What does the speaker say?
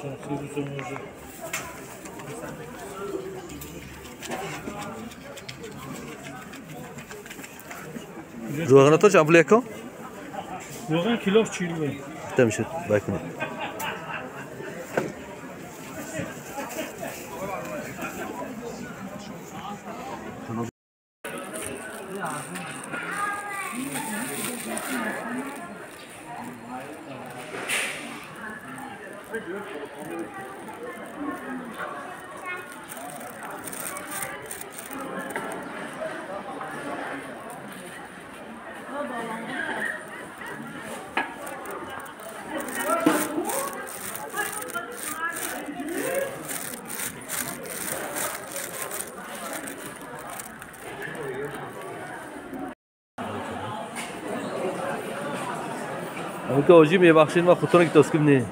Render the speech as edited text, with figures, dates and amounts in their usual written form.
روغن تو چند پولی که؟ روغن کیلو 40 تمشید بکنم. که آجی میبخشین و خودتون که تسکیم نی